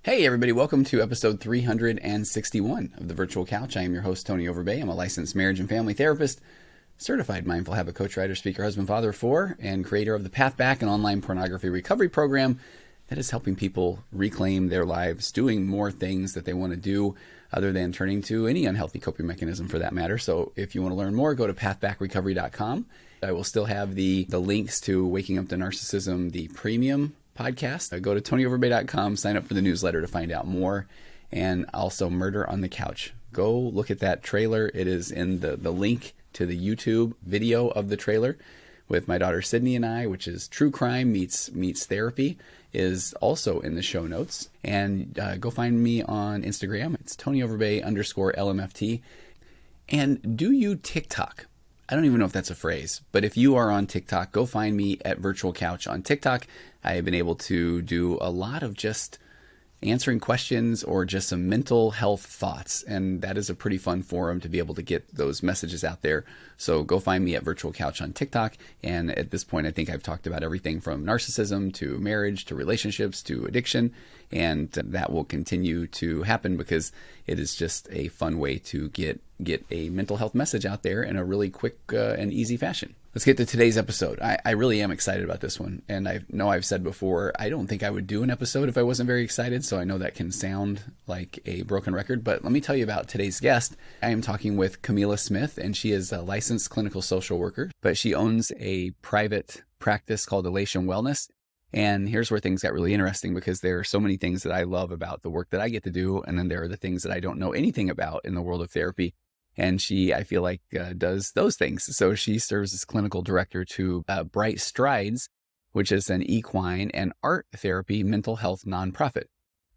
Hey everybody, welcome to episode 361 of The Virtual Couch. I am your host, Tony Overbay. I'm a licensed marriage and family therapist, certified mindful habit coach, writer, speaker, husband, father of four, and creator of the Path Back, an online pornography recovery program that is helping people reclaim their lives, doing more things that they want to do other than turning to any unhealthy coping mechanism for that matter. So if you want to learn more, go to pathbackrecovery.com. I will still have the links to Waking Up to Narcissism, the premium podcast. Go to tonyoverbay.com, sign up for the newsletter to find out more, and also Murder on the Couch. Go look at that trailer. It is in the link to the YouTube video of the trailer with my daughter Sydney and I, which is true crime meets therapy, is also in the show notes. And go find me on Instagram. It's TonyOverbay_LMFT. And do you TikTok? I don't even know if that's a phrase, but if you are on TikTok, go find me at Virtual Couch on TikTok. I have been able to do a lot of just answering questions or just some mental health thoughts, and that is a pretty fun forum to be able to get those messages out there. So go find me at Virtual Couch on TikTok, and at this point I think I've talked about everything from narcissism to marriage to relationships to addiction, and that will continue to happen because it is just a fun way to get a mental health message out there in a really quick and easy fashion. Let's get to today's episode. I really am excited about this one. And I know I've said before, I don't think I would do an episode if I wasn't very excited. So I know that can sound like a broken record. But let me tell you about today's guest. I am talking with Camila Smith, and she is a licensed clinical social worker, but she owns a private practice called Elation Wellness. And here's where things got really interesting, because there are so many things that I love about the work that I get to do. And then there are the things that I don't know anything about in the world of therapy. And she, I feel like, does those things. So she serves as clinical director to Bright Strides, which is an equine and art therapy mental health nonprofit.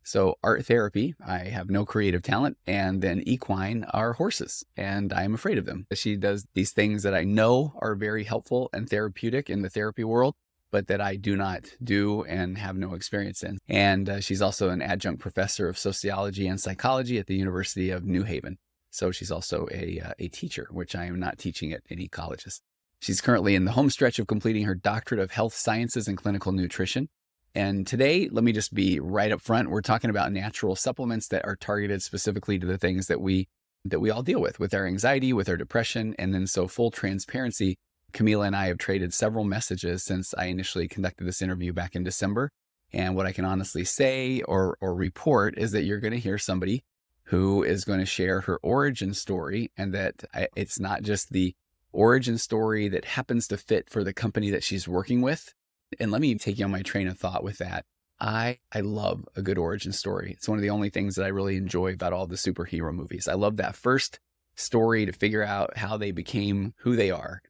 So art therapy, I have no creative talent, and then equine are horses, and I'm afraid of them. She does these things that I know are very helpful and therapeutic in the therapy world, but that I do not do and have no experience in. And she's also an adjunct professor of sociology and psychology at the University of New Haven. So she's also a teacher, which I am not teaching at any colleges. She's currently in the home stretch of completing her doctorate of health sciences and clinical nutrition. And today, let me just be right up front. We're talking about natural supplements that are targeted specifically to the things that we all deal with our anxiety, with our depression. And then, so full transparency, Camila and I have traded several messages since I initially conducted this interview back in December. And what I can honestly say or report is that you're going to hear somebody who is going to share her origin story, and that it's not just the origin story that happens to fit for the company that she's working with. And let me take you on my train of thought with that. I love a good origin story. It's one of the only things that I really enjoy about all the superhero movies. I love that first story to figure out how they became who they are.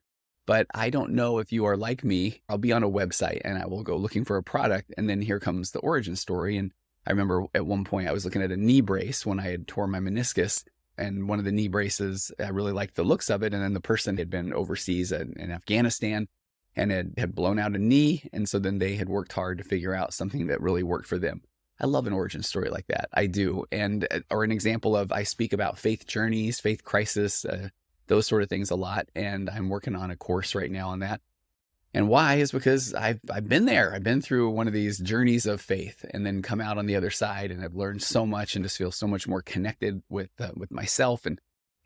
But I don't know if you are like me. I'll be on a website and I will go looking for a product, and then here comes the origin story. And I remember at one point I was looking at a knee brace when I had tore my meniscus, and one of the knee braces, I really liked the looks of it. And then the person had been overseas in Afghanistan and had blown out a knee. And so then they had worked hard to figure out something that really worked for them. I love an origin story like that. I do. And, or an example of, I speak about faith journeys, faith crisis, those sort of things a lot. And I'm working on a course right now on that. And why is because I've been there. I've been through one of these journeys of faith and then come out on the other side, and I've learned so much and just feel so much more connected with myself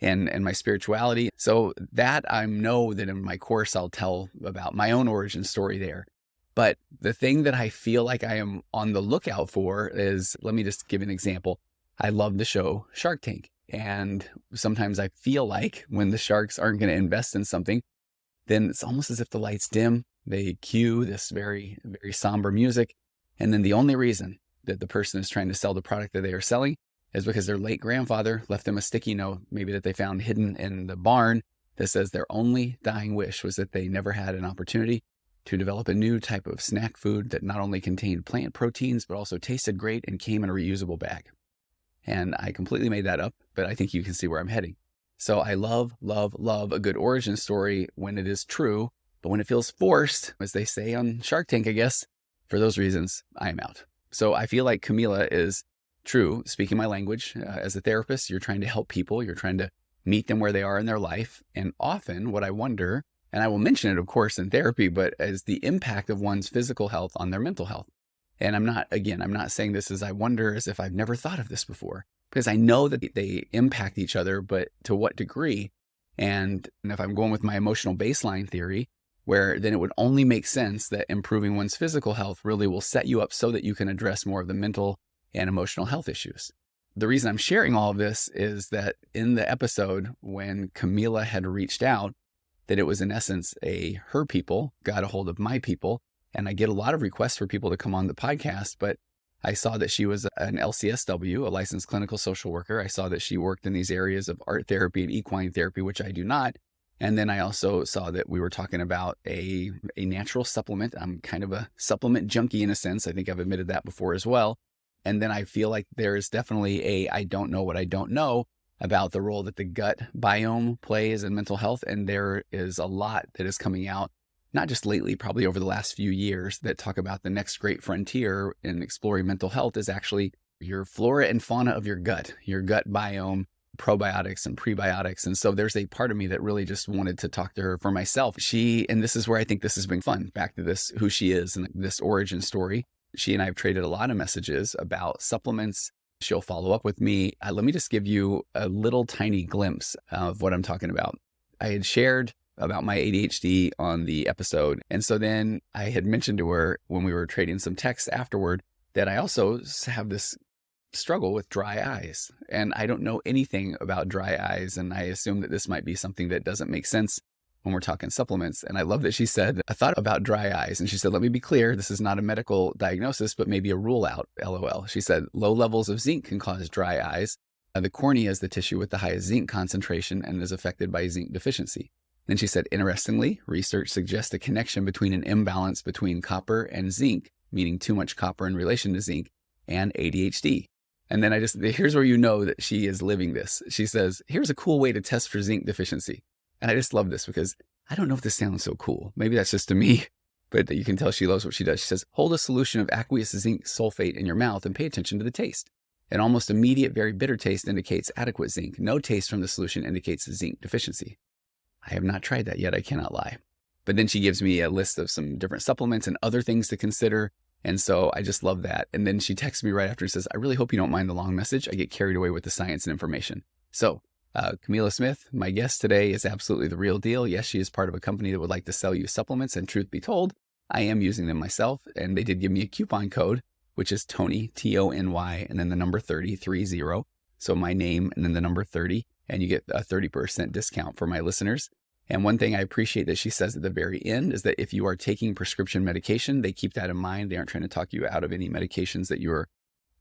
and my spirituality. So that I know that in my course, I'll tell about my own origin story there. But the thing that I feel like I am on the lookout for is, let me just give an example. I love the show Shark Tank. And sometimes I feel like when the sharks aren't going to invest in something, then it's almost as if the lights dim. They cue this very, very somber music. And then the only reason that the person is trying to sell the product that they are selling is because their late grandfather left them a sticky note, maybe that they found hidden in the barn, that says their only dying wish was that they never had an opportunity to develop a new type of snack food that not only contained plant proteins, but also tasted great and came in a reusable bag. And I completely made that up, but I think you can see where I'm heading. So I love, love, love a good origin story when it is true, but when it feels forced, as they say on Shark Tank, I guess, for those reasons, I am out. So I feel like Camila is true. Speaking my language as a therapist, you're trying to help people. You're trying to meet them where they are in their life. And often what I wonder, and I will mention it, of course, in therapy, but as the impact of one's physical health on their mental health. And I'm not saying this as I wonder as if I've never thought of this before, because I know that they impact each other, but to what degree? And if I'm going with my emotional baseline theory, where then it would only make sense that improving one's physical health really will set you up so that you can address more of the mental and emotional health issues. The reason I'm sharing all of this is that in the episode when Camila had reached out, that it was in essence her people got a hold of my people. And I get a lot of requests for people to come on the podcast, but I saw that she was an LCSW, a licensed clinical social worker. I saw that she worked in these areas of art therapy and equine therapy, which I do not. And then I also saw that we were talking about a natural supplement. I'm kind of a supplement junkie in a sense. I think I've admitted that before as well. And then I feel like there is definitely I don't know what I don't know about the role that the gut biome plays in mental health. And there is a lot that is coming out, not just lately, probably over the last few years, that talk about the next great frontier in exploring mental health is actually your flora and fauna of your gut biome, probiotics and prebiotics. And so there's a part of me that really just wanted to talk to her for myself. And this is where I think this has been fun, back to this, who she is and this origin story. She and I have traded a lot of messages about supplements. She'll follow up with me. Let me just give you a little tiny glimpse of what I'm talking about. I had shared about my ADHD on the episode. And so then I had mentioned to her when we were trading some texts afterward that I also have this struggle with dry eyes. And I don't know anything about dry eyes. And I assume that this might be something that doesn't make sense when we're talking supplements. And I love that she said, I thought about dry eyes. And she said, let me be clear, this is not a medical diagnosis, but maybe a rule out, LOL. She said, low levels of zinc can cause dry eyes. The cornea is the tissue with the highest zinc concentration and is affected by zinc deficiency. Then she said, interestingly, research suggests a connection between an imbalance between copper and zinc, meaning too much copper in relation to zinc, and ADHD. And then here's where you know that she is living this. She says, here's a cool way to test for zinc deficiency. And I just love this because I don't know if this sounds so cool. Maybe that's just to me, but you can tell she loves what she does. She says, hold a solution of aqueous zinc sulfate in your mouth and pay attention to the taste. An almost immediate, very bitter taste indicates adequate zinc. No taste from the solution indicates zinc deficiency. I have not tried that yet. I cannot lie. But then she gives me a list of some different supplements and other things to consider. And so I just love that. And then she texts me right after and says, I really hope you don't mind the long message. I get carried away with the science and information. So Camila Smith, my guest today, is absolutely the real deal. Yes, she is part of a company that would like to sell you supplements. And truth be told, I am using them myself. And they did give me a coupon code, which is Tony, Tony, and then the number 30, 30. So my name and then the number 30. And you get a 30% discount for my listeners. And one thing I appreciate that she says at the very end is that if you are taking prescription medication, they keep that in mind. They aren't trying to talk you out of any medications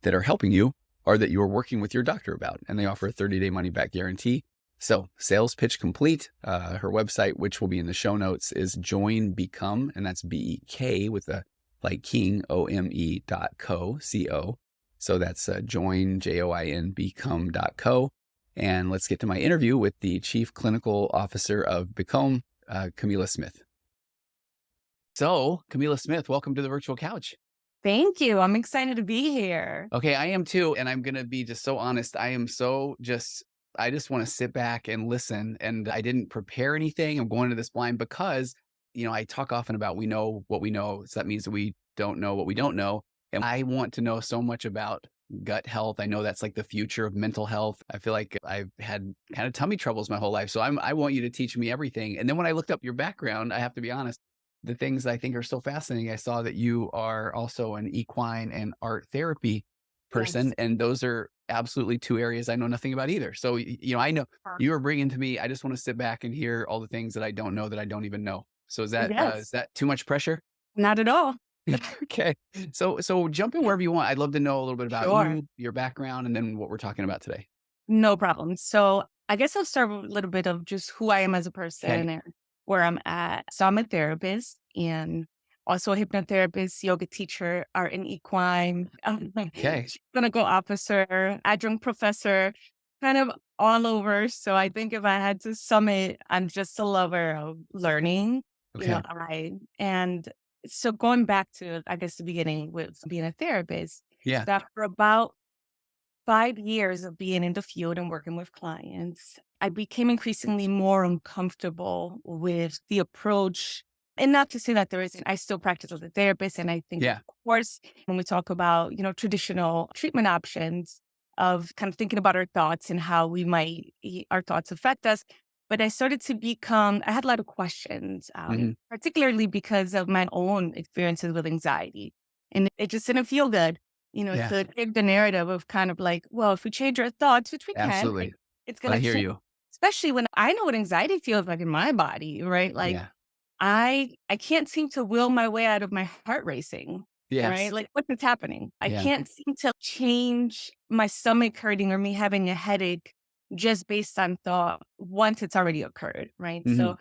that are helping you or that you are working with your doctor about. And they offer a 30-day money-back guarantee. So sales pitch complete. Her website, which will be in the show notes, is Join Become, and that's BEK with a like king, OME.co, CO. So that's join, JOIN, become.co. And let's get to my interview with the Chief Clinical Officer of Become, Camila Smith. So, Camila Smith, welcome to the Virtual Couch. Thank you. I'm excited to be here. Okay, I am too. And I'm going to be just so honest. I just want to sit back and listen. And I didn't prepare anything. I'm going to this blind because, I talk often about we know what we know. So that means that we don't know what we don't know. And I want to know so much about gut health. I know that's like the future of mental health. I feel like I've had kind of tummy troubles my whole life. So I want you to teach me everything. And then when I looked up your background, I have to be honest, the things I think are so fascinating. I saw that you are also an equine and art therapy person. Yes. And those are absolutely two areas I know nothing about either. So, I know you are bringing to me, I just want to sit back and hear all the things that I don't know that I don't even know. So is Yes. that too much pressure? Not at all. Okay. So jump in wherever you want. I'd love to know a little bit about Sure. you, your background, and then what we're talking about today. No problem. So I guess I'll start with a little bit of just who I am as a person Okay. and where I'm at. So I'm a therapist and also a hypnotherapist, yoga teacher, art and equine, Okay. clinical officer, adjunct professor, kind of all over. So I think if I had to sum it, I'm just a lover of learning. Okay. And so going back to, I guess, the beginning with being a therapist, Yeah. that for about 5 years of being in the field and working with clients, I became increasingly more uncomfortable with the approach. And not to say that there isn't, I still practice as a therapist. And I think, of Yeah. course, when we talk about, traditional treatment options of kind of thinking about our thoughts and how our thoughts affect us. But I started to I had a lot of questions, Hmm. particularly because of my own experiences with anxiety. And it just didn't feel good. Yeah. To give the narrative of kind of like, well, if we change our thoughts, which we can, Absolutely. it's going I to hear change, you. especially when I know what anxiety feels like in my body, right? Like Yeah. I can't seem to will my way out of my heart racing, right? Yes. Like what's happening? I Yeah. can't seem to change my stomach hurting or me having a headache just based on thought once it's already occurred, right? Hmm. So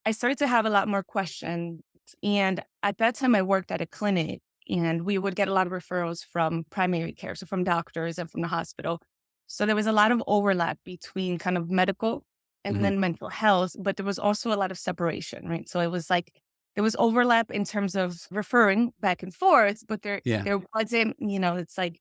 I started to have a lot more questions. And at that time, I worked at a clinic and we would get a lot of referrals from primary care, so from doctors and from the hospital. So there was a lot of overlap between kind of medical and Hmm. then mental health, but there was also a lot of separation, right? So it was like there was overlap in terms of referring back and forth, but Yeah. there wasn't, it's like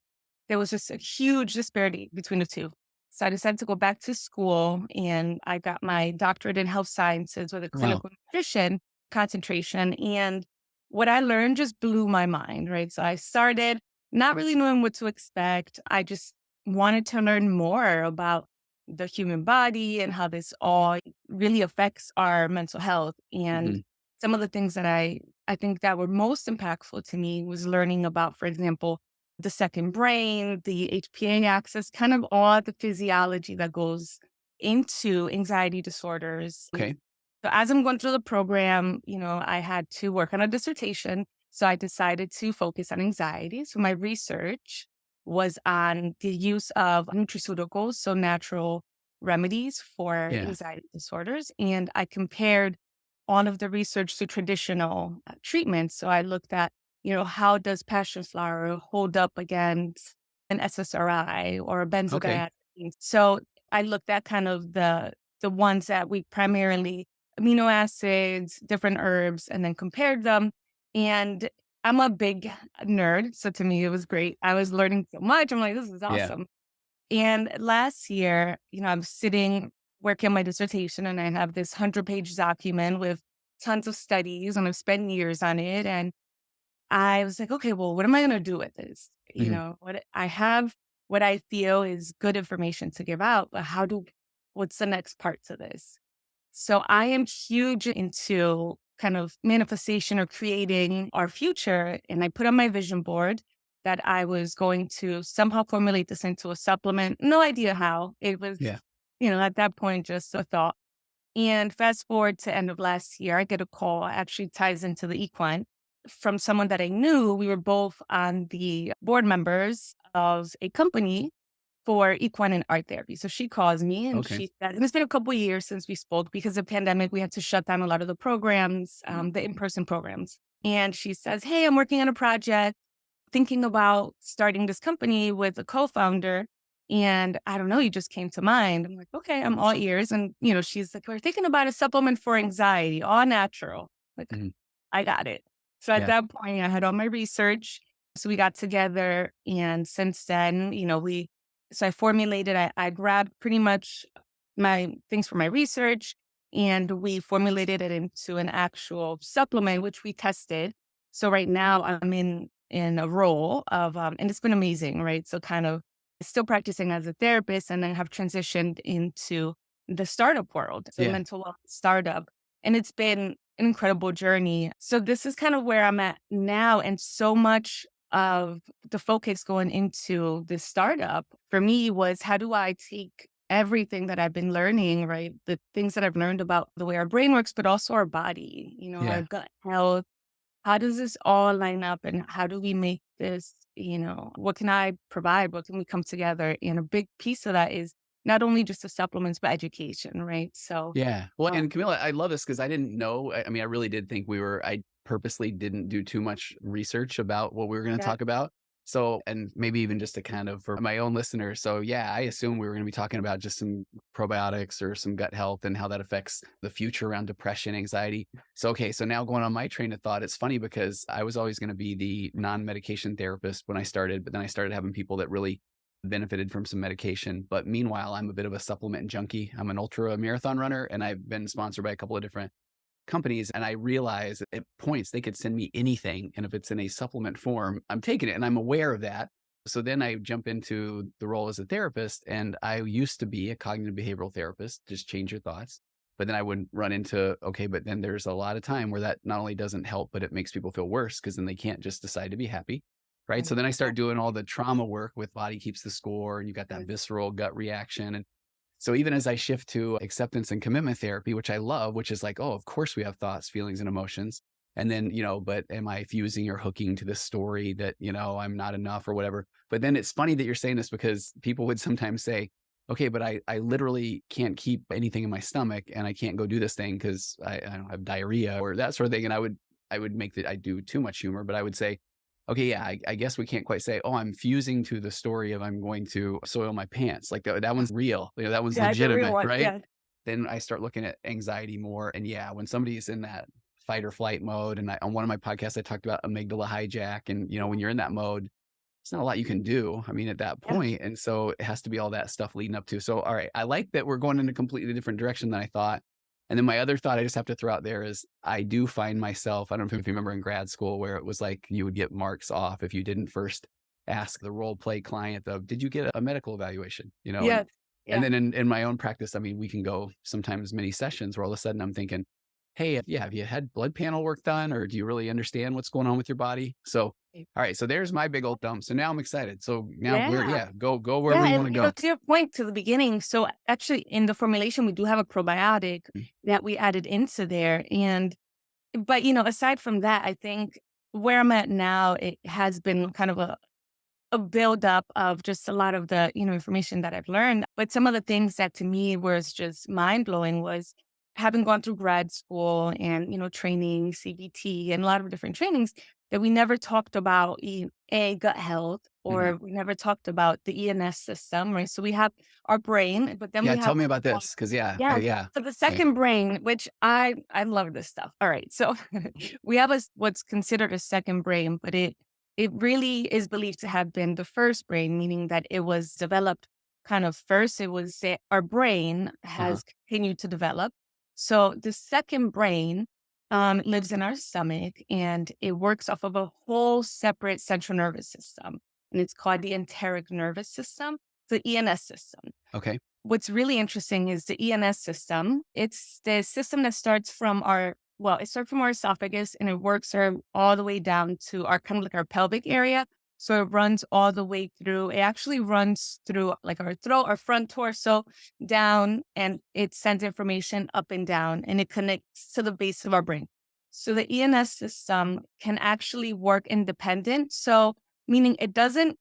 there was just a huge disparity between the two. So I decided to go back to school and I got my doctorate in health sciences with a Wow. clinical nutrition concentration. And what I learned just blew my mind, right? So I started not really knowing what to expect. I just wanted to learn more about the human body and how this all really affects our mental health. And Hmm. some of the things that I think that were most impactful to me was learning about, for example, the second brain, the HPA axis, kind of all the physiology that goes into anxiety disorders. Okay. So as I'm going through the program, I had to work on a dissertation. So I decided to focus on anxiety. So my research was on the use of nutraceuticals, so natural remedies for Yeah. anxiety disorders. And I compared all of the research to traditional treatments. So I looked at, how does passion flower hold up against an SSRI or a Okay. benzodiazepine? So I looked at kind of the ones that we primarily amino acids, different herbs, and then compared them. And I'm a big nerd. So to me, it was great. I was learning so much. I'm like, this is Yeah. awesome. And last year, I'm sitting working on my dissertation and I have this 100-page document with tons of studies and I've spent years on it. And I was like, okay, well, what am I going to do with this? Hmm. What I have, what I feel is good information to give out, but what's the next part to this? So I am huge into kind of manifestation or creating our future. And I put on my vision board that I was going to somehow formulate this into a supplement. No idea how. It was, Yeah. at that point, just a thought. And fast forward to end of last year, I get a call, actually ties into the equine, from someone that I knew. We were both on the board members of a company for equine and art therapy. So she calls me and Okay. she said, and it's been a couple of years since we spoke because of pandemic, we had to shut down a lot of the programs, the in-person programs. And she says, hey, I'm working on a project, thinking about starting this company with a co-founder. And I don't know, you just came to mind. I'm like, okay, I'm all ears. And, she's like, we're thinking about a supplement for anxiety, all natural. Like, Hmm. I got it. So at Yeah. that point, I had all my research. So we got together. And since then, so I formulated, I grabbed pretty much my things for my research and we formulated it into an actual supplement, which we tested. So right now I'm in a role of, and it's been amazing, right? So kind of still practicing as a therapist and then have transitioned into the startup world, so Yeah. mental wellness startup. And it's been an incredible journey. So this is kind of where I'm at now. And so much of the focus going into this startup for me was how do I take everything that I've been learning, right? The things that I've learned about the way our brain works, but also our body, our Yeah. gut health. How does this all line up and how do we make this, what can I provide? What can we come together? And a big piece of that is not only just the supplements, but education, right? So, Yeah. Well, uh, and Camila, I love this because I didn't know. I mean, I really did think I purposely didn't do too much research about what we were going to yeah, talk about. So, and maybe even just to kind of for my own listeners. So, yeah, I assume we were going to be talking about just some probiotics or some gut health and how that affects the future around depression, anxiety. So, okay. So now going on my train of thought, it's funny because I was always going to be the non medication therapist when I started, but then I started having people that really benefited from some medication. But meanwhile, I'm a bit of a supplement junkie. I'm an ultra marathon runner, and I've been sponsored by a couple of different companies. And I realize at points they could send me anything. And if it's in a supplement form, I'm taking it and I'm aware of that. So then I jump into the role as a therapist. And I used to be a cognitive behavioral therapist, just change your thoughts. But then I would run into, okay, but then there's a lot of time where that not only doesn't help, but it makes people feel worse because then they can't just decide to be happy. Right. So then I start doing all the trauma work with body keeps the score, and you got that visceral gut reaction. And so even as I shift to acceptance and commitment therapy, which I love, which is like, oh, of course we have thoughts, feelings, and emotions. And then, but am I fusing or hooking to this story that, I'm not enough or whatever? But then it's funny that you're saying this because people would sometimes say, okay, but I literally can't keep anything in my stomach and I can't go do this thing because I don't have diarrhea or that sort of thing. And I would make that I do too much humor, but I would say, okay, yeah, I guess we can't quite say, oh, I'm fusing to the story of I'm going to soil my pants. Like that one's real. That one's Yeah, it's a real legitimate, one. right? Yeah. Then I start looking at anxiety more. And yeah, when somebody's in that fight or flight mode, and on one of my podcasts, I talked about amygdala hijack. And, when you're in that mode, there's not a lot you can do. I mean, at that Yeah. point. And so it has to be all that stuff leading up to. So, all right, I like that we're going in a completely different direction than I thought. And then my other thought I just have to throw out there is I do find myself, I don't know if you remember in grad school where it was like you would get marks off if you didn't first ask the role play client of, did you get a medical evaluation? Yeah. And Yeah. then in my own practice, I mean, we can go sometimes many sessions where all of a sudden I'm thinking, hey, yeah, have you had blood panel work done or do you really understand what's going on with your body? So, all right, so there's my big old thumb. So now I'm excited. So now Yeah. go wherever Yeah, you and want to go. to your point to the beginning, so actually in the formulation we do have a probiotic Mm. that we added into there, and but aside from that, I think where I'm at now, it has been kind of a buildup of just a lot of the information that I've learned. But some of the things that to me was just mind blowing was having gone through grad school and training CBT and a lot of different trainings that we never talked about gut health, Mhm. or we never talked about the ENS system, right? So we have our brain, but then Yeah, we tell have me about this because yeah. yeah. So the Okay. second brain, which I love this stuff. All right. So we have what's considered a second brain, but it really is believed to have been the first brain, meaning that it was developed kind of first. It was our brain Uh-huh. has continued to develop. So the second brain lives in our stomach, and it works off of a whole separate central nervous system, and it's called the enteric nervous system, the ENS system. Okay. What's really interesting is the ENS system. It's the system that starts from it starts from our esophagus and it works all the way down to our kind of like our pelvic area. So it runs all the way through. It actually runs through like our throat, our front torso down, and it sends information up and down, and it connects to the base of our brain. So the ENS system can actually work independent. So meaning it doesn't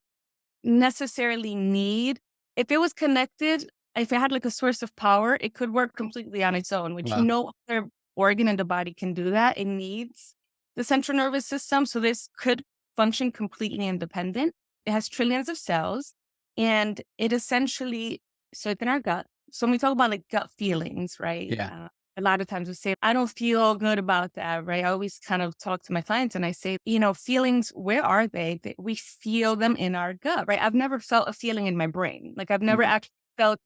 necessarily need, if it was connected, if it had like a source of power, it could work completely on its own, which Wow. no other organ in the body can do that. It needs the central nervous system. So this could function completely independent. It has trillions of cells, and it essentially, so it's in our gut. So when we talk about like gut feelings, right? Yeah. A lot of times we say, I don't feel good about that, right? I always kind of talk to my clients and I say, feelings, where are they? We feel them in our gut, right? I've never felt a feeling in my brain. Like I've never Mhm. actually felt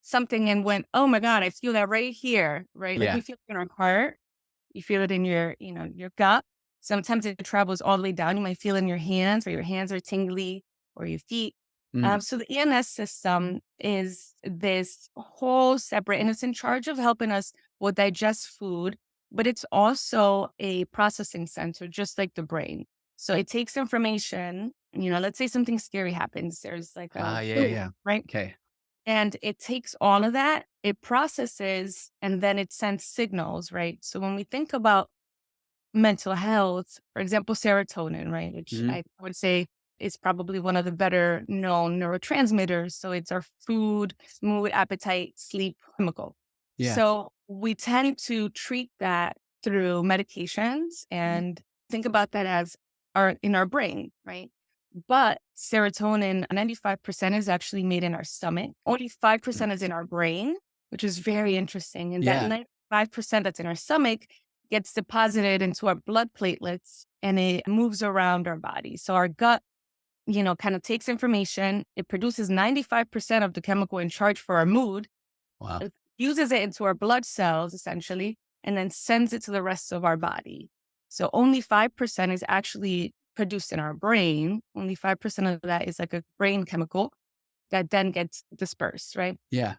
something and went, oh my God, I feel that right here, right? Like we Yeah. feel it in our heart, you feel it in your gut. Sometimes it travels all the way down. You might feel it in your hands, or your hands are tingly, or your feet. Mm. So the ENS system is this whole separate, and it's in charge of helping us will digest food, but it's also a processing center, just like the brain. So it takes information, let's say something scary happens. There's like a Yeah, flu, yeah. right? Okay. And it takes all of that, it processes, and then it sends signals, right? So when we think about mental health, for example, serotonin, right? Which Mhm. I would say is probably one of the better known neurotransmitters. So it's our food, mood, appetite, sleep chemical. Yeah. So we tend to treat that through medications and think about that as in our brain, right? But serotonin, 95% is actually made in our stomach. Only Mm. 5% is in our brain, which is very interesting. And that Yeah. 95% that's in our stomach gets deposited into our blood platelets and it moves around our body. So our gut kind of takes information. It produces 95% of the chemical in charge for our mood, Wow. uses it into our blood cells essentially, and then sends it to the rest of our body. So only 5% is actually produced in our brain. Only 5% of that is like a brain chemical that then gets dispersed, right? Yeah.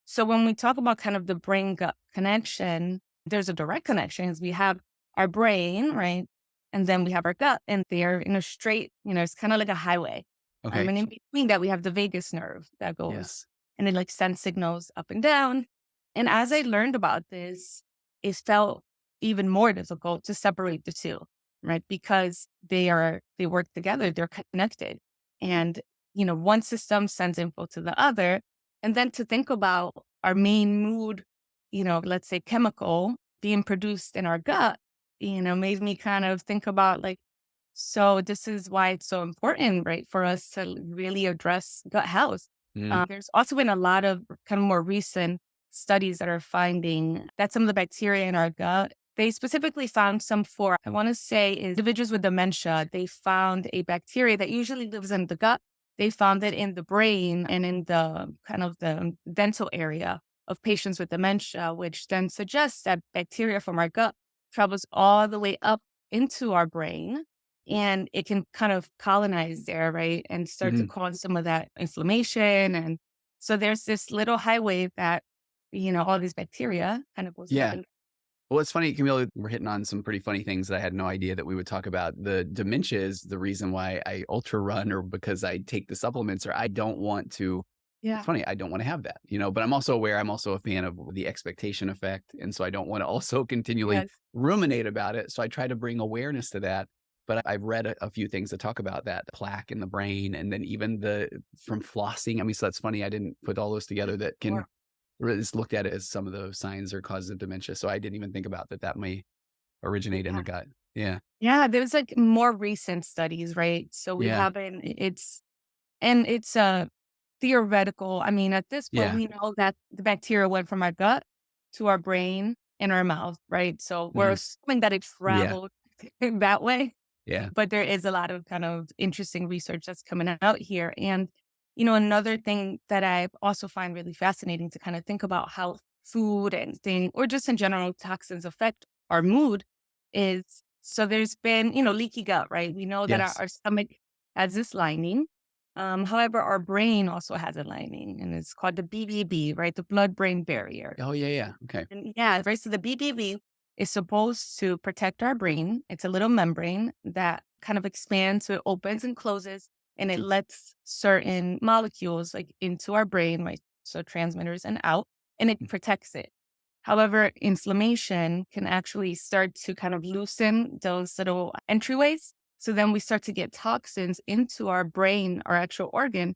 So when we talk about kind of the brain gut connection, there's a direct connection. Is we have our brain, right? And then we have our gut, and they're in a straight, it's kind of like a highway. Okay. And in between that, we have the vagus nerve that Yeah. goes and it like sends signals up and down. And as I learned about this, it felt even more difficult to separate the two, right? Because they work together, they're connected. And, one system sends info to the other. And then to think about our main mood, let's say chemical being produced in our gut, made me kind of think about like, so this is why it's so important, right, for us to really address gut health. Mm. There's also been a lot of kind of more recent studies that are finding that some of the bacteria in our gut, they specifically found some for, I want to say, is individuals with dementia. They found a bacteria that usually lives in the gut. They found it in the brain and in the kind of the dental area of patients with dementia, which then suggests that bacteria from our gut travels all the way up into our brain and it can kind of colonize there, right? And start to Mhm. cause some of that inflammation. And so there's this little highway that, all these bacteria kind of goes up Yeah. and Well, it's funny, Camila, we're hitting on some pretty funny things that I had no idea that we would talk about. The dementia is the reason why I ultra run or because I take the supplements or I don't want to. It's yeah. funny, I don't want to have that, but I'm also aware I'm also a fan of the expectation effect. And so I don't want to also continually Yes. ruminate about it. So I try to bring awareness to that. But I've read a few things that talk about that plaque in the brain and then even from flossing. I mean, so that's funny. I didn't put all those together that can Or just looked at it as some of the signs or causes of dementia. So I didn't even think about that may originate in yeah. the gut. Yeah. Yeah, there's like more recent studies, right? So we Yeah. haven't it's theoretical. I mean, at this point, Yeah. we know that the bacteria went from our gut to our brain and our mouth, right? So we're Mhm. assuming that it Yeah. traveled that way. Yeah. But there is a lot of kind of interesting research that's coming out here. And, another thing that I also find really fascinating to kind of think about how food and or just in general toxins affect our mood is so there's been, leaky gut, right? We know that our, Yes. our stomach has this lining. However, our brain also has a lining and it's called the BBB, right? The blood brain barrier. Oh, yeah, yeah. Okay. And yeah, right. So the BBB is supposed to protect our brain. It's a little membrane that kind of expands, so it opens and closes, and it lets certain molecules like into our brain, right? So transmitters and out, and it protects it. However, inflammation can actually start to kind of loosen those little entryways. So then we start to get toxins into our brain, our actual organ,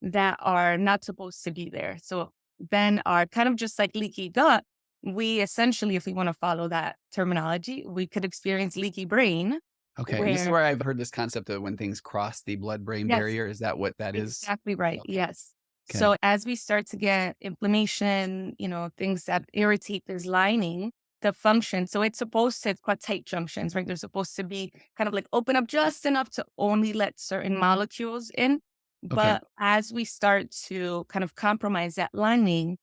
that are not supposed to be there. So then our kind of just like leaky gut, we essentially, if we want to follow that terminology, we could experience leaky brain Okay. And this is where, where I've heard this concept of when things cross the blood-brain yes, barrier. Is that what that is? exactly right. Okay. Yes. Okay. So as we start to get inflammation, things that irritate this lining, the function, so it's called tight junctions, right? They're supposed to be kind of like open up just enough to only let certain molecules in. Okay. But as we start to kind of compromise that lining,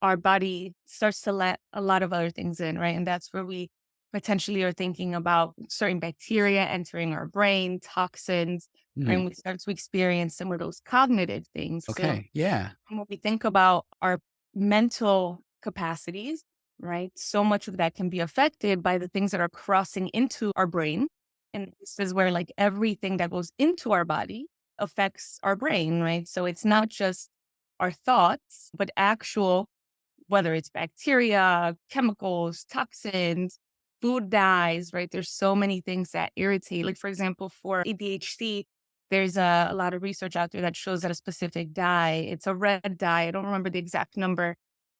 our body starts to let a lot of other things in, right? And that's where we potentially are thinking about certain bacteria entering our brain, toxins, Mhm. and we start to experience some of those cognitive things. So Okay. Yeah. when we think about our mental capacities, right, so much of that can be affected by the things that are crossing into our brain. And this is where like everything that goes into our body affects our brain, right? So it's not just our thoughts, but actual, whether it's bacteria, chemicals, toxins, food dyes, right? There's so many things that irritate. Like, for example, for ADHD, there's a lot of research out there that shows that a specific dye, it's a red dye. I don't remember the exact number,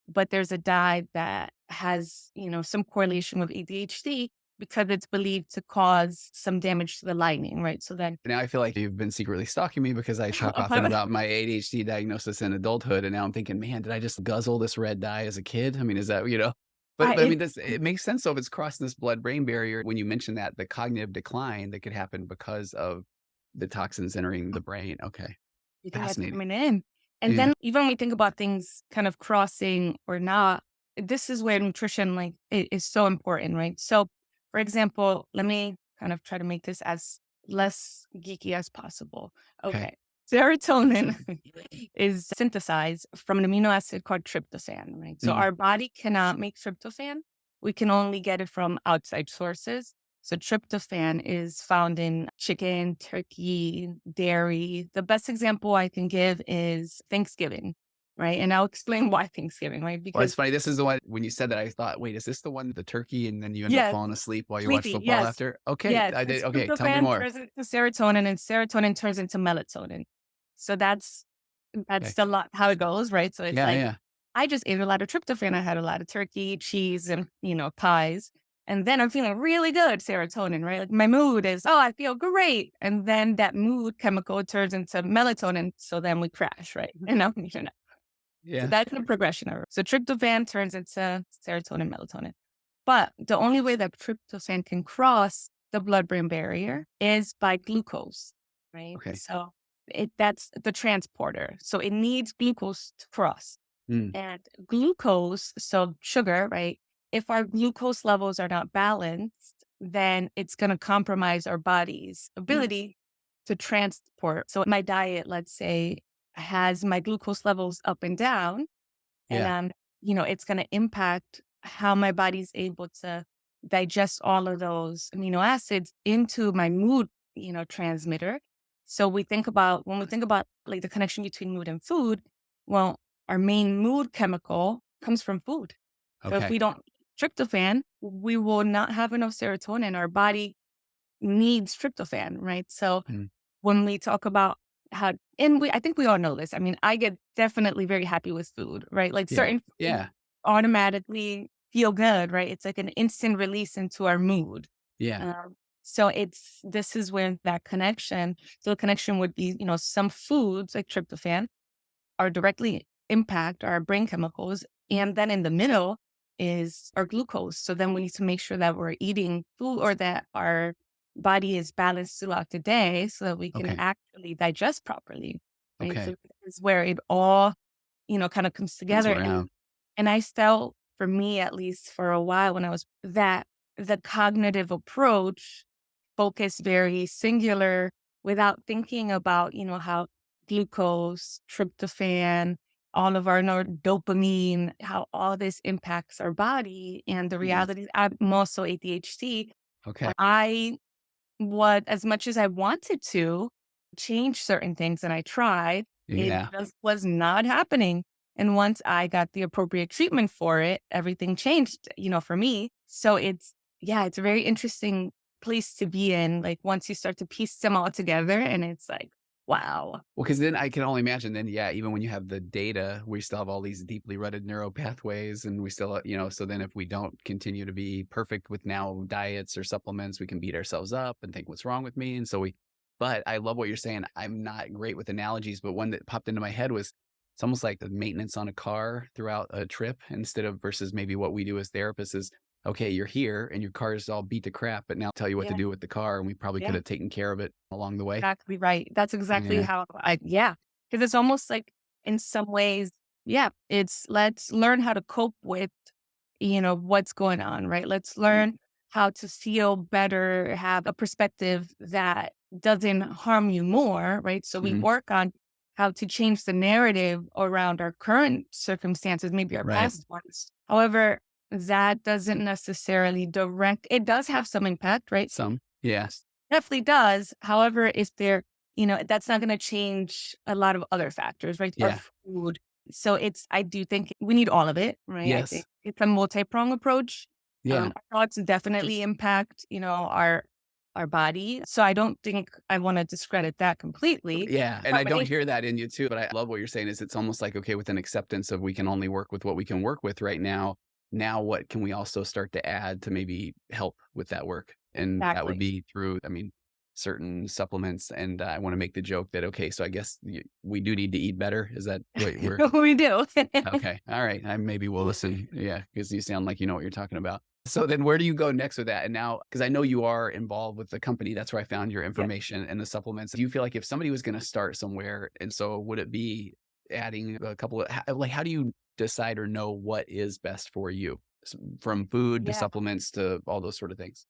but there's a dye that has, some correlation with ADHD because it's believed to cause some damage to the lining, right? So then, Now I feel like you've been secretly stalking me because I talk often about my ADHD diagnosis in adulthood, and now I'm thinking, man, did I just guzzle this red dye as a kid? I mean, is that? But I it, mean, it makes sense. So if it's crossing this blood-brain barrier, when you mentioned that the cognitive decline that could happen because of the toxins entering the brain. Okay. You think that's Fascinating. coming in. And Yeah. then even when we think about things kind of crossing or not, this is where nutrition is so important, right? So for example, let me kind of try to make this as less geeky as possible. Okay. Okay. Serotonin is synthesized from an amino acid called tryptophan, right? So Mm. our body cannot make tryptophan. We can only get it from outside sources. So tryptophan is found in chicken, turkey, dairy. The best example I can give is Thanksgiving, right? And I'll explain why Thanksgiving, right? Well, it's Because funny. This is the one when you said that, I thought, wait, is this the one, the turkey, and then you end up yes, falling asleep while you watch sleepy, football yes, after? Okay. yes. I And did. Okay. Tell me tryptophan more. turns into serotonin, and serotonin turns into melatonin. So that's Okay. a lot how it goes, right? So it's Yeah. like Yeah. I just ate a lot of tryptophan. I had a lot of turkey, cheese, and pies. And then I'm feeling really good, serotonin, right? Like my mood is, oh, I feel great. And then that mood chemical turns into melatonin. So then we crash, right? So Yeah. that's the progression of it. So tryptophan turns into serotonin, melatonin. But the only way that tryptophan can cross the blood-brain barrier is by glucose, right? Okay. So that's the transporter. So it needs glucose to cross. Mm. And glucose, so sugar, right? If our glucose levels are not balanced, then it's going to compromise our body's ability to transport. So my diet, let's say, has my glucose levels up and down, and Yeah. it's going to impact how my body's able to digest all of those amino acids into my mood, transmitter. So when we think about like the connection between mood and food, well, our main mood chemical comes from food. So if Okay. we don't eat tryptophan, we will not have enough serotonin. Our body needs tryptophan, right? So Mm. when we talk about how, I think we all know this. I mean, I get definitely very happy with food, right? Like Yeah. certain foods Yeah. automatically feel good, right? It's like an instant release into our mood. Yeah. So this is where that connection. So the connection would be, some foods like tryptophan are directly impact our brain chemicals. And then in the middle is our glucose. So then we need to make sure that we're eating food or that our body is balanced throughout the day so that we can Okay. actually digest properly. Right. So Okay. this is where it all, kind of comes Comes together. around. And I felt for me, at least for a while when I was that the cognitive approach focused very singular without thinking about, how glucose, tryptophan, all of our dopamine, how all this impacts our body. And the Mm. reality is I'm also ADHD. Okay. I what as much as I wanted to change certain things and I tried, it Yeah. just was not happening. And once I got the appropriate treatment for it, everything changed, for me. So it's a very interesting place to be in. Like once you start to piece them all together and it's like, wow. Well, because then I can only imagine then, yeah, even when you have the data, we still have all these deeply rooted neural pathways and we still, so then if we don't continue to be perfect with now diets or supplements, we can beat ourselves up and think, what's wrong with me? And so but I love what you're saying. I'm not great with analogies, but one that popped into my head was it's almost like the maintenance on a car throughout a trip instead of versus maybe what we do as therapists is, okay, you're here and your car is all beat to crap, but now I'll tell you what to Yeah. do with the car. And we probably could Yeah. have taken care of it along the way. Exactly right. That's exactly Yeah. how yeah. Because it's almost like in some ways, yeah, it's let's learn how to cope with, what's going on, right? Let's learn how to feel better, have a perspective that doesn't harm you more, right? So we Mhm. work on how to change the narrative around our current circumstances, maybe our Right. past ones. However, that doesn't necessarily it does have some impact, right? Some. Yes. Definitely does. However, if they're, that's not going to change a lot of other factors, right? Our Yeah. food. So I do think we need all of it, right? I think Yes. it's a multi-pronged approach. Yeah. Our thoughts definitely impact, our body. So I don't think I want to discredit that completely. Yeah. And I don't Combination- hear that in you too, but I love what you're saying is it's almost like, okay, with an acceptance of we can only work with what we can work with right now. Now, what can we also start to add to maybe help with that work? And that would Exactly. be through, I mean, certain supplements, and I want to make the joke that okay, so I guess we do need to eat better. Is that what we're We do. okay? All right, I maybe we'll listen. Yeah, because you sound like you know what you're talking about. So then, where do you go next with that? And now, because I know you are involved with the company, that's where I found your Yeah. information and the supplements. Do you feel like if somebody was going to start somewhere, and so would it be adding a couple of like how do you decide or know what is best for you? From food to Yeah. supplements to all those sort of things.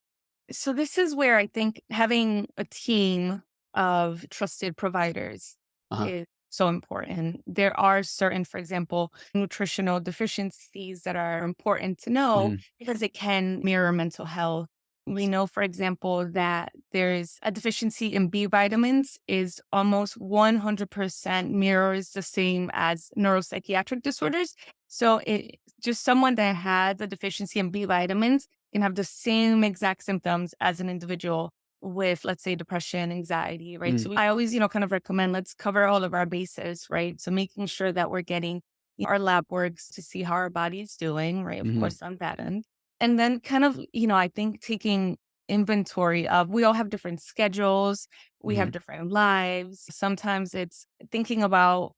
So this is where I think having a team of trusted providers Uh-huh. is so important. There are certain, for example, nutritional deficiencies that are important to know Mhm. because it can mirror mental health. We know, for example, that there's a deficiency in B vitamins is almost 100% mirrors the same as neuropsychiatric disorders. So it just someone that has a deficiency in B vitamins can have the same exact symptoms as an individual with, let's say, depression, anxiety, right? Mhm. So I always, kind of recommend let's cover all of our bases, right? So making sure that we're getting our lab works to see how our body's doing, right? Of Mhm. course, on that end. And then kind of, I think taking inventory of we all have different schedules, we have Mhm. different lives. Sometimes it's thinking about,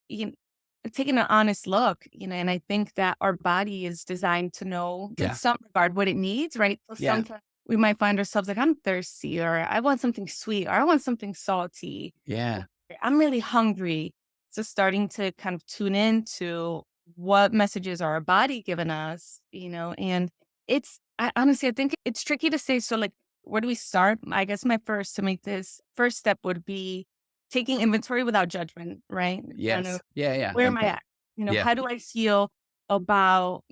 taking an honest look, and I think that our body is designed to know in Yeah. some regard what it needs, right? So Yeah. sometimes we might find ourselves like, I'm thirsty, or I want something sweet, or I want something salty, or Yeah. I'm really hungry. So starting to kind of tune into what messages are our body giving us, and I honestly, I think it's tricky to say. So like, where do we start? I guess my first to make this first step would be taking inventory without judgment, right? Kind of Yes. Yeah, yeah, I where am like I that. at? Yeah. How do I feel about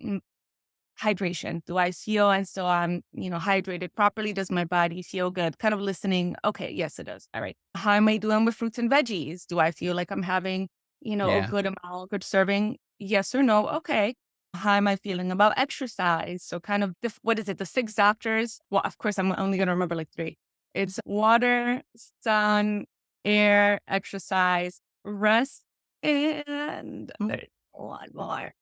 hydration? Do I feel as though I'm, hydrated properly? Does my body feel good? Kind of listening. Okay, yes, it does. All right. How am I doing with fruits and veggies? Do I feel like I'm having, a Yeah. good amount, good serving? Yes or no? Okay. How am I feeling about exercise? So kind of what is it? The six doctors. Well, of course, I'm only gonna remember like three. It's water, sun, air, exercise, rest, and Mm. there's one more.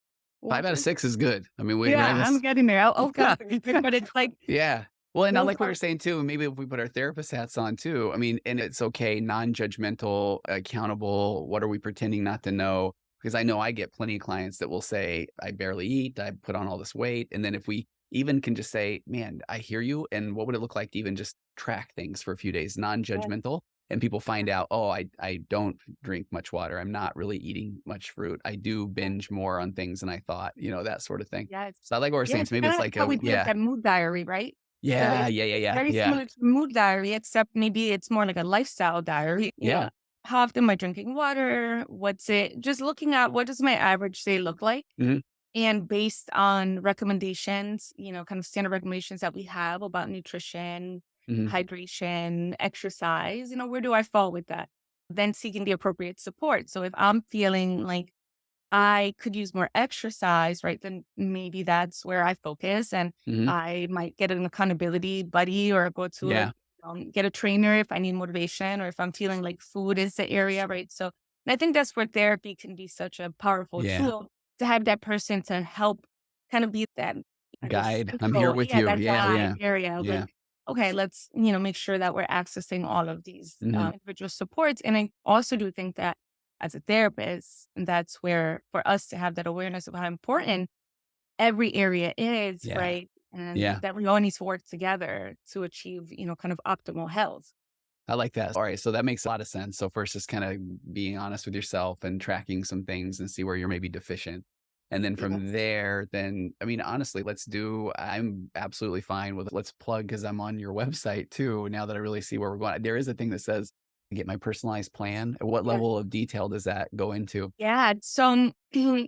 5 What out of is 6 is good. I mean, we yeah, I I'm guess getting there. Oh, God. But it's like yeah. Well, and I those like what you're are saying too, maybe if we put our therapist hats on too, I mean, and it's okay, non-judgmental, accountable, what are we pretending not to know? Because I know I get plenty of clients that will say, "I barely eat, I put on all this weight," and then if we even can just say, "Man, I hear you," and what would it look like to even just track things for a few days, yeah, non-judgmental, and people find out, "Oh, I don't drink much water, I'm not really eating much fruit, I do yeah, binge more on things than I thought," that sort of thing. yes. So I like what we're Yeah, saying, it's so maybe it's kinda like like how a we do like yeah. a mood diary, right? So Yeah, it's yeah, yeah, yeah, very yeah, similar to a mood diary, except maybe it's more like a lifestyle diary. yeah. How often am I drinking water? What's it just looking at what does my average day look like? Mhm, And based on recommendations, kind of standard recommendations that we have about nutrition, mhm, hydration, exercise, where do I fall with that? Then seeking the appropriate support. So if I'm feeling like I could use more exercise, right, then maybe that's where I focus and mhm. I might get an accountability buddy or go to Yeah, get a trainer if I need motivation or if I'm feeling like food is the area, right? So and I think that's where therapy can be such a powerful yeah. tool to have that person to help kind of be that, I guess, Guide. I'm here central, with yeah, you. that Yeah, guide yeah, area of like, yeah. okay, let's, make sure that we're accessing all of these Mhm. individual supports. And I also do think that as a therapist, and that's where for us to have that awareness of how important every area is, Yeah, right? And yeah. that we all need to work together to achieve, kind of optimal health. I like that. Alright, so that makes a lot of sense. So first just kinda being honest with yourself and tracking some things and see where you're maybe deficient. And then from Yes. there, then I mean, honestly, I'm absolutely fine with let's plug because 'cause I'm on your website too, now that I really see where we're going. There is a thing that says, "Get my personalized plan." What Yes. level of detail does that go into? Yeah. So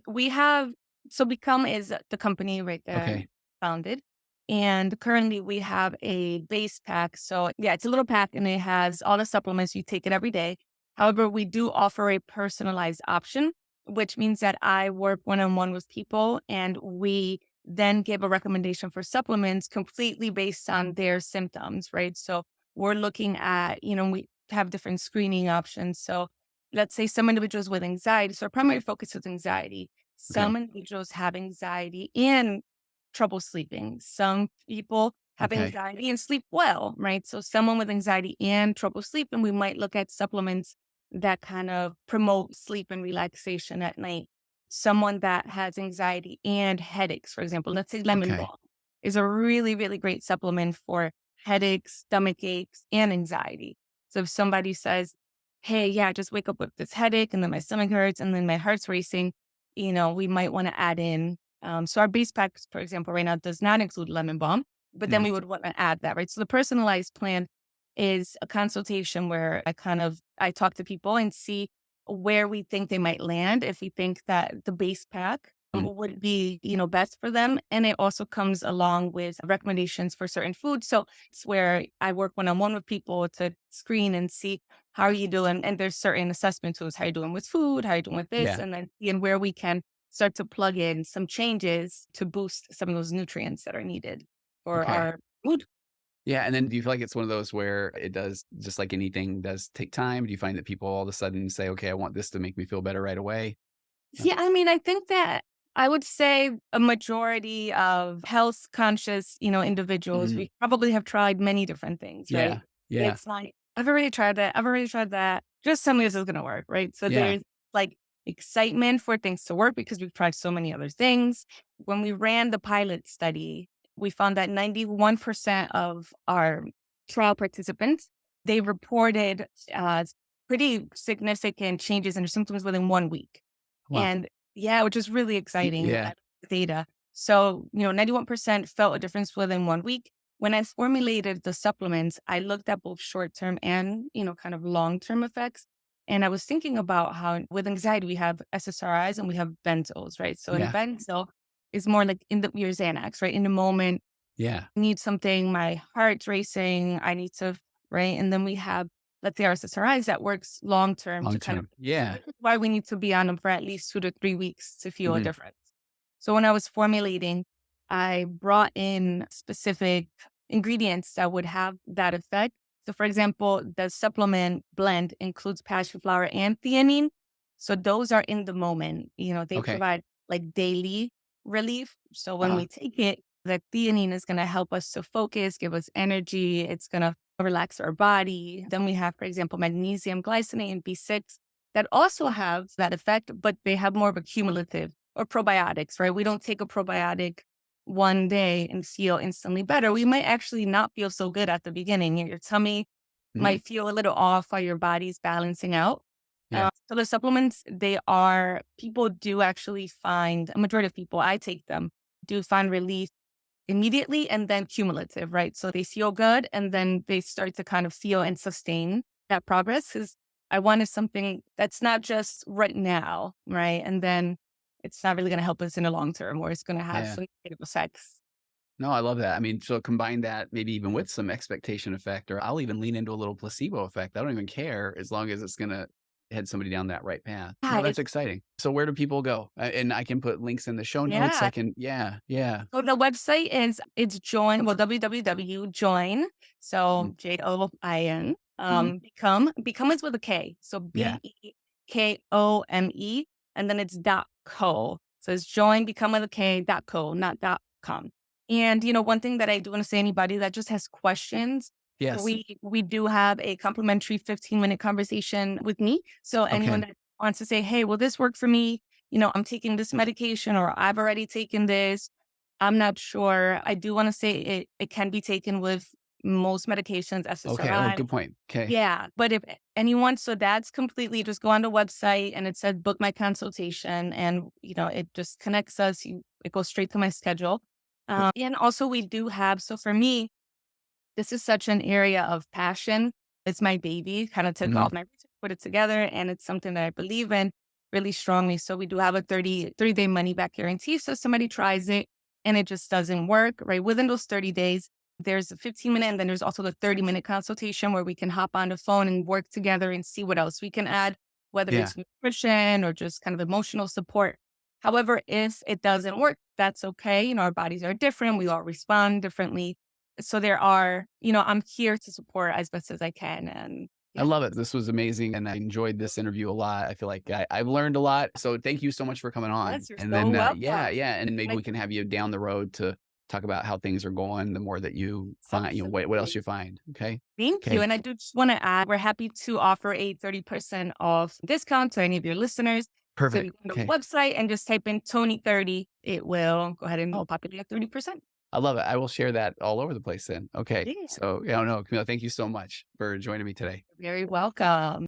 we have, so Become is the company, right, that Okay. founded. And currently we have a base pack. So yeah, it's a little pack and it has all the supplements. You take it every day. However, we do offer a personalized option, which means that I work one on one with people and we then give a recommendation for supplements completely based on their symptoms, right? So we're looking at, we have different screening options. So let's say some individuals with anxiety. So our primary focus is anxiety. Okay. Some individuals have anxiety and trouble sleeping. Some people have Okay. anxiety and sleep well, right? So someone with anxiety and trouble sleeping, we might look at supplements that kind of promote sleep and relaxation at night. Someone that has anxiety and headaches, for example, let's say lemon Okay. balm is a really, really great supplement for headaches, stomach aches, and anxiety. So if somebody says, hey, yeah, I just wake up with this headache and then my stomach hurts and then my heart's racing, we might want to add in. So our base pack, for example, right now does not include lemon balm, but then Mhm. we would want to add that, right? So the personalized plan is a consultation where I talk to people and see where we think they might land. If we think that the base pack Mm. would be, best for them. And it also comes along with recommendations for certain foods. So it's where I work one-on-one with people to screen and see how are you doing. And there's certain assessment tools, how you doing with food, how you doing with this, Yeah. and then seeing where we can start to plug in some changes to boost some of those nutrients that are needed for Okay. our food. Yeah, and then do you feel like it's one of those where it does, just like anything does take time? Do you find that people all of a sudden say, "Okay, I want this to make me feel better right away?" No. Yeah, I mean, I think that I would say a majority of health conscious, individuals, Mhm. we probably have tried many different things, right? Yeah. Yeah. It's like, I've already tried that. I've already tried that. Just tell me this is going to work, right? So Yeah. there's like excitement for things to work because we've tried so many other things. When we ran the pilot study, we found that 91% of our trial participants, they reported pretty significant changes in their symptoms within 1 week. Wow. And yeah, which is really exciting Yeah. data. So, 91% felt a difference within 1 week. When I formulated the supplements, I looked at both short term and, kind of long term effects. And I was thinking about how with anxiety, we have SSRIs and we have benzos, right? So in Yeah. benzo is more like in your Xanax, right? In the moment, Yeah. need something, my heart's racing, I need to, right? And then we have, let's say, our SSRIs that works long term to Long kind of, term. Yeah. which is why we need to be on them for at least 2 to 3 weeks to feel a Mhm. difference. So when I was formulating, I brought in specific ingredients that would have that effect. So for example, the supplement blend includes passion flower and theanine. So those are in the moment, they Okay. provide like daily relief. So when Uh-huh. we take it, the theanine is going to help us to focus, give us energy. It's going to relax our body. Then we have, for example, magnesium glycinate and B6 that also have that effect, but they have more of a cumulative or probiotics, right? We don't take a probiotic one day and feel instantly better. We might actually not feel so good at the beginning. Your tummy Mhm. might feel a little off while your body's balancing out. Yeah. So the supplements, people do actually find, a majority of people, I take them, do find relief immediately and then cumulative, right? So they feel good and then they start to kind of feel and sustain that progress because I wanted something that's not just right now, right? And then it's not really going to help us in the long term or it's going to have Yeah. some negative effects. No, I love that. I mean, so combine that maybe even with some expectation effect, or I'll even lean into a little placebo effect. I don't even care as long as it's gonna head somebody down that right path. Yeah, No, that's exciting. So where do people go? And I can put links in the show notes. I yeah. can, yeah, yeah. So the website it's join, well, www join. So Mm, JOIN. mhm. Become is with a K. So Yeah. BEKOME. And then it's .co. So it's join become with a K .co, not .com. And one thing that I do want to say anybody that just has questions, Yes. we do have a complimentary 15-minute conversation with me. So anyone Okay. that wants to say, hey, will this work for me? I'm taking this medication or I've already taken this. I'm not sure. I do want to say it can be taken with most medications, Okay. Oh, SSRI. good point. Okay. Yeah. But if anyone, so that's completely just go on the website and it says book my consultation and, it just connects us. It goes straight to my schedule. And also we do have, so for me, this is such an area of passion. It's my baby. Kind of took Mhm. all my research, put it together, and it's something that I believe in really strongly. So we do have a 30-day money back guarantee. So if somebody tries it and it just doesn't work, right? Within those 30 days, there's a 15-minute and then there's also the 30-minute consultation where we can hop on the phone and work together and see what else we can add, whether Yeah. it's nutrition or just kind of emotional support. However, if it doesn't work, that's okay. Our bodies are different. We all respond differently. So I'm here to support as best as I can. And I yeah, love it. This was amazing. And I enjoyed this interview a lot. I feel like I've learned a lot. So thank you so much for coming on. yes, you're And so then, welcome. yeah, yeah. And maybe Like, we can have you down the road to talk about how things are going, the more that you find, what else Absolutely. you find. Okay. Thank you. Okay. And I do just want to add, we're happy to offer a 30% off discount to any of your listeners. So you Perfect. go to the Okay. website and just type in Tony30. It will go ahead and Oh, populate at 30%. I love it. I will share that all over the place then. Okay. Yeah, So, yeah, no, Camila, thank you so much for joining me today. you're very welcome.